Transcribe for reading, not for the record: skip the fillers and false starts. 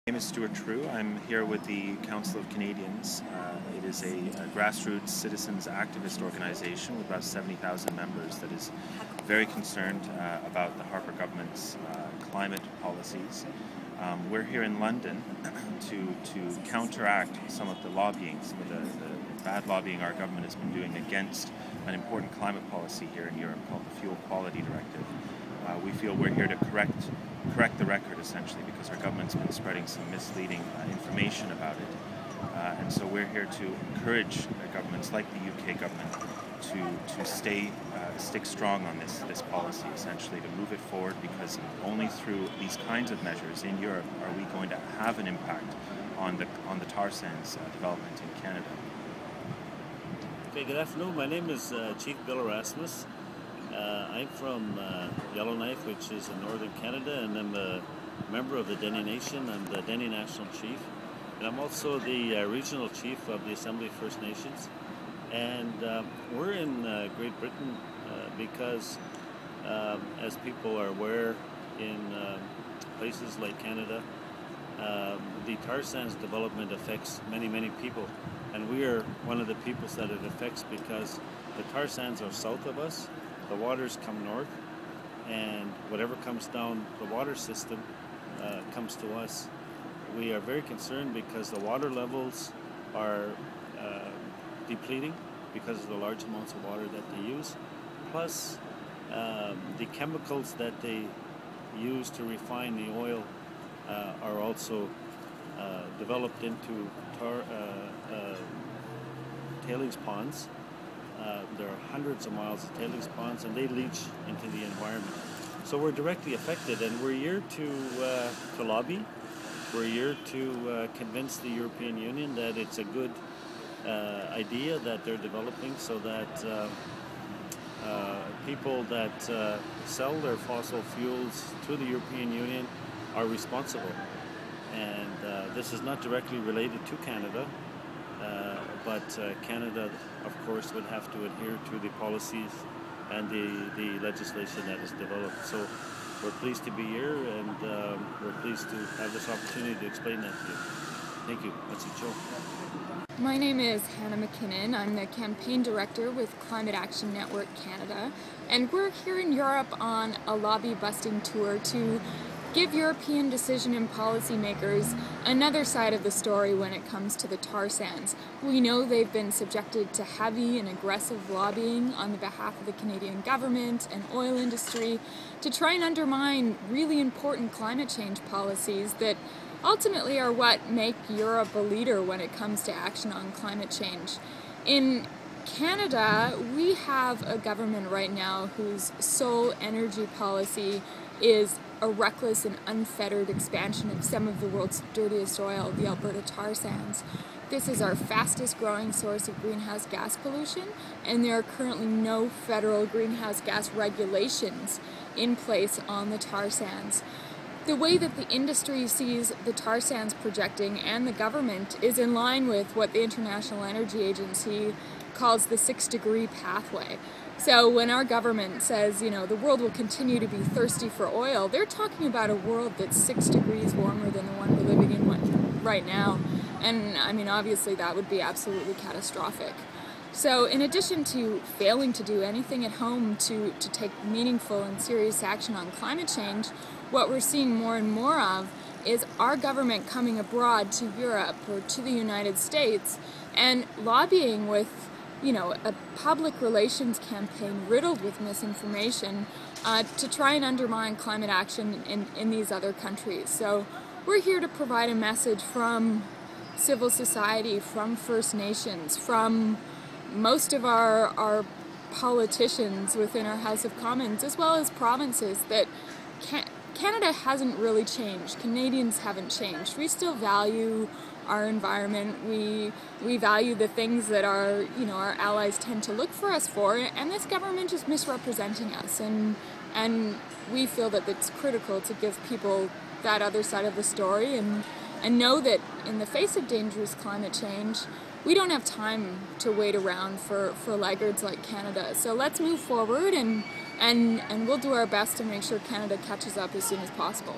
My name is Stuart True. I'm here with the Council of Canadians. It is a grassroots citizens activist organization with about 70,000 members that is very concerned about the Harper government's climate policies. We're here in London to counteract some of the lobbying, some of the bad lobbying our government has been doing against an important climate policy here in Europe called the Fuel Quality Directive. We feel we're here to correct the record, essentially, because our government's been spreading some misleading information about it. And so we're here to encourage governments like the UK government to stick strong on this policy, essentially, to move it forward, because only through these kinds of measures in Europe are we going to have an impact on the tar sands development in Canada. Okay, good afternoon. My name is Chief Bill Erasmus. I'm from Yellowknife, which is in northern Canada, and I'm a member of the Dene Nation. I'm the Dene National Chief, and I'm also the Regional Chief of the Assembly of First Nations. And we're in Great Britain because, as people are aware, in places like Canada, the tar sands development affects many people. And we are one of the peoples that it affects because the tar sands are south of us. The waters come north, and whatever comes down the water system comes to us. We are very concerned because the water levels are depleting because of the large amounts of water that they use. Plus, the chemicals that they use to refine the oil are also developed into tailings ponds. There are hundreds of miles of tailings ponds, and they leach into the environment. So we're directly affected, and we're here to lobby. We're here to convince the European Union that it's a good idea that they're developing, so that people that sell their fossil fuels to the European Union are responsible. And this is not directly related to Canada. But Canada, of course, would have to adhere to the policies and the legislation that is developed. So we're pleased to be here, and we're pleased to have this opportunity to explain that to you. Thank you. That's it, Joe. My name is Hannah McKinnon. I'm the campaign director with Climate Action Network Canada, and we're here in Europe on a lobby-busting tour to give European decision and policymakers another side of the story when it comes to the tar sands. We know they've been subjected to heavy and aggressive lobbying on the behalf of the Canadian government and oil industry to try and undermine really important climate change policies that ultimately are what make Europe a leader when it comes to action on climate change. In Canada, we have a government right now whose sole energy policy is a reckless and unfettered expansion of some of the world's dirtiest oil, the Alberta tar sands. This is our fastest growing source of greenhouse gas pollution, and there are currently no federal greenhouse gas regulations in place on the tar sands. The way that the industry sees the tar sands projecting and the government is in line with what the International Energy Agency calls the 6-degree pathway. So when our government says, the world will continue to be thirsty for oil, they're talking about a world that's 6 degrees warmer than the one we're living in right now. And I mean, obviously that would be absolutely catastrophic. So in addition to failing to do anything at home to take meaningful and serious action on climate change, what we're seeing more and more of is our government coming abroad to Europe or to the United States and lobbying with a public relations campaign riddled with misinformation to try and undermine climate action in these other countries. So we're here to provide a message from civil society, from First Nations, from most of our politicians within our House of Commons, as well as provinces, that Canada hasn't really changed. Canadians haven't changed. We still value our environment. We value the things that our allies tend to look for us for, and this government is misrepresenting us, and we feel that it's critical to give people that other side of the story and know that in the face of dangerous climate change, we don't have time to wait around for laggards like Canada. So let's move forward, and we'll do our best to make sure Canada catches up as soon as possible.